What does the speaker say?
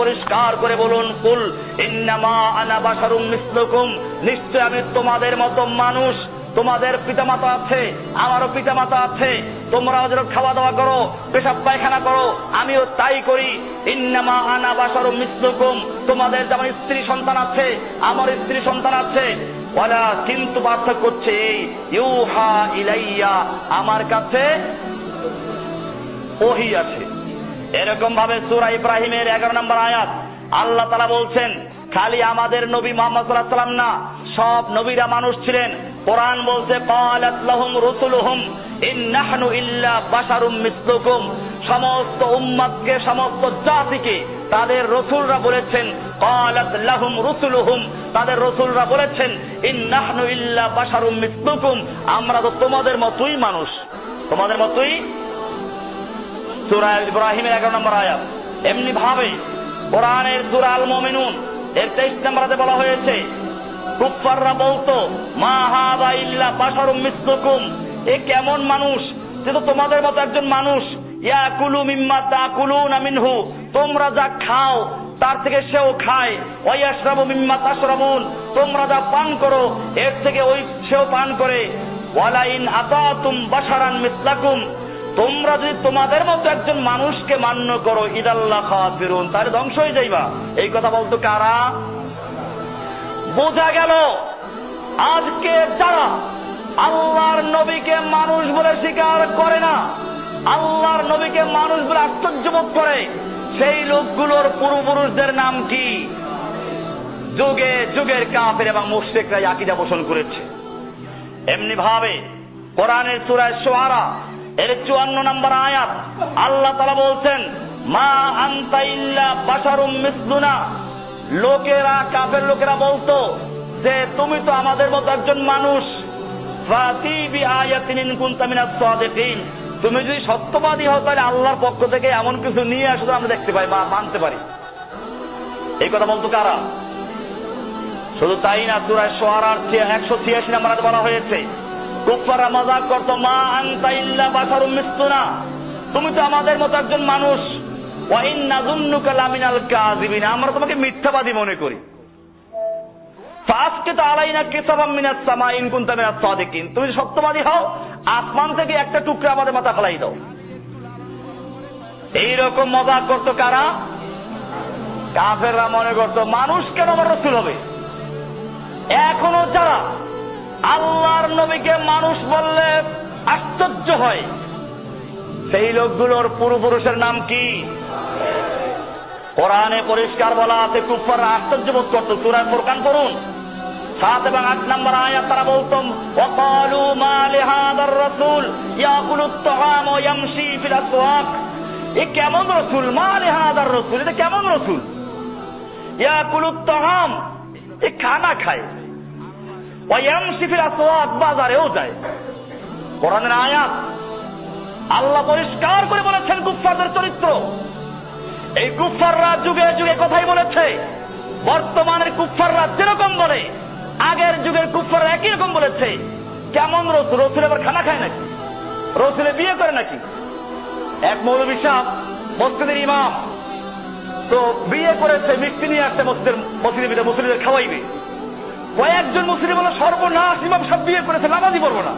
পরিষ্কার করে বলুন, কুল ইন্নামা আনা বাশারুম মিসলুকুম, নিশ্চয় আমি তোমাদের মতো মানুষ। তোমাদের পিতামাতা আছে, আমারও পিতামাতা আছে, তোমরাও যেন খাওয়া দাওয়া করো, পেশাব পায়খানা করো, আমিও তাই করি। ইন্নামা আনা বাশারুম মিসলুকুম, তোমাদের যেমন স্ত্রী সন্তান আছে, আমার স্ত্রী সন্তান আছে। ওয়ালা, কিন্তু পার্থক্য হচ্ছে এই, ইউহা ইলাইয়া, আমার কাছে ওহী আছে। এরকম ভাবে সূরা ইব্রাহিমের 11 নম্বর আয়াত আল্লাহ তাআলা বলছেন, খালি আমাদের নবী মুহাম্মদ সাল্লাল্লাহু আলাইহি ওয়াসাল্লাম না, সব নবীরা মানুষ ছিলেন। কোরআন বলছে, ক্বালাত লাহুম রুসুলুহুম ইন্নাহনু ইল্লা বাশারুম মিসলুকুম, সমস্ত উম্মতকে, সমস্ত জাতিকে তাদের রাসূলরা বলেছেন, ক্বালাত লাহুম রুসুলুহুম, তাদের রাসূলরা বলেছেন, ইন্নাহনু ইল্লা বাশারুম মিসলুকুম, আমরা তো তোমাদের মতোই মানুষ, তোমাদের মতোই। সূরা ইব্রাহিমের 11 নম্বর আয়াত। এমনি ভাবে কোরআনের সূরা আল মুমিনুন এর 23 নম্বর আয়াতে বলা হয়েছে, কুফাররা বলতো, মা হাযা ইল্লা বাশারুম মিসলুকুম, এ কেমন মানুষ, সে তো তোমাদের মতো একজন মানুষ। ইয়াকুলু মিম্মা তাকুলুনা মিনহু, তোমরা যা খাও তার থেকে সেও খায়। ওয়া ইয়াশরাবু মিম্মা তাশরাবুন, তোমরা যা পান করো এর থেকে ওই সেও পান করে। ওয়ালাইন আতাতুম বাশারান মিসলাকুম, তোমরা যদি তোমাদের মতো একজন মানুষকে মান্য করো, ইদাল্লাহ খাসিরুন, তাহলে ধ্বংস হয়ে যাইবা। এই কথা বলতো কারা? বোঝা গেল আজকে যারা আল্লাহর নবীকে মানুষ বলে স্বীকার করে না, আল্লাহর নবীকে মানুষ বলে আশ্চর্য বোধ করে, সেই লোকগুলোর পূর্বপুরুষদের নাম কি? যুগে যুগের কাফের এবং মুশরিকরা আকীদা পোষণ করেছে। এমনি ভাবে কোরআনের সূরা শুআরা এর 54 নম্বর আয়াত আল্লাহ তাআলা বলছেন, মা আনতা ইল্লা বাশারুম মিসলুনা, লোকেরা, কাফের লোকেরা বলতো যে তুমি তো আমাদের মতো একজন মানুষ। ফাতি বিআয়াতিন ইন কুনতা মিনাস সাদিকিন, তুমি যদি সত্যবাদী হও তাহলে আল্লাহর পক্ষ থেকে এমন কিছু নিয়ে আসো আমরা দেখতে পাই বা মানতে পারি। এই কথা বলতো কারা? শুধু তাই না, সূরা শুআরার 186 নম্বর আয়াতে বলা হয়েছে, কুফাররা মজাক করতো, মা আনতা ইল্লা বাশারুম মিসলুনা, তুমি তো আমাদের মতো একজন মানুষ। ওয়া ইন্না যুন্নুকা লামিনাল কাযিবিন, আমরা তোমাকে মিথ্যাবাদী মনে করি। ফাসকিত আলাইনা কিসাবাম মিনাস সামাই ইন কুনতা মিনাস সাদিকিন, তুমি সত্যবাদী হও আসমান থেকে একটা টুকরা আমাদের মাথা ফেলাই দাও। এইরকম মজাক করতো কারা? কাফেররা মনে করতো মানুষ কেন আমার রাসূল হবে। এখনো যারা আল্লাহর নবীকে মানুষ বললে আশ্চর্য হয়, সেই লোকগুলোর পূর্বপুরুষের নাম কি? কোরআনে পরিষ্কার বলা আছে, কুফাররা আশ্চর্য বোধ করত। সূরা ফুরকান পড়ুন 7 এবং 8 নম্বর আয়াত, তারা বলতো, ওয়াকালু মা লিহাদার রাসূল ইয়াকুলুত তাআম ওয়া ইয়ামশি ফিল আসওয়াক, এ কেমন রাসূল? মা লিহাদার রাসূল, এটা কেমন রাসূল? ইয়াকুলুত তাআম, এ খানা খায়, ওয়া ইয়ামশি ফিল আসওয়াক, বাজারেও যায়। কোরআনের আয়াত আল্লাহ পরিষ্কার করে বলেছেন কুফারদের চরিত্র। এই কুফাররা যুগে যুগে কথাই বলেছে, বর্তমানের কুফাররা যেরকম বলে আগের যুগের কুফাররা একই রকম বলেছে। কেমন রাসূল? রাসূল আবার খানা খায় নাকি? রাসূল বিয়ে করে নাকি? এক মৌলভী সাহেব মসজিদের ইমাম, তো বিয়ে করেছে, মিষ্টি নিয়ে আসছে মসজিদের মুসলিমদের খাওয়াইবে। কয়েকজন মুসলিম বলে, সর্বনাশ, ইমাম সাহেব বিয়ে করেছে, নামাজই পড়বো না।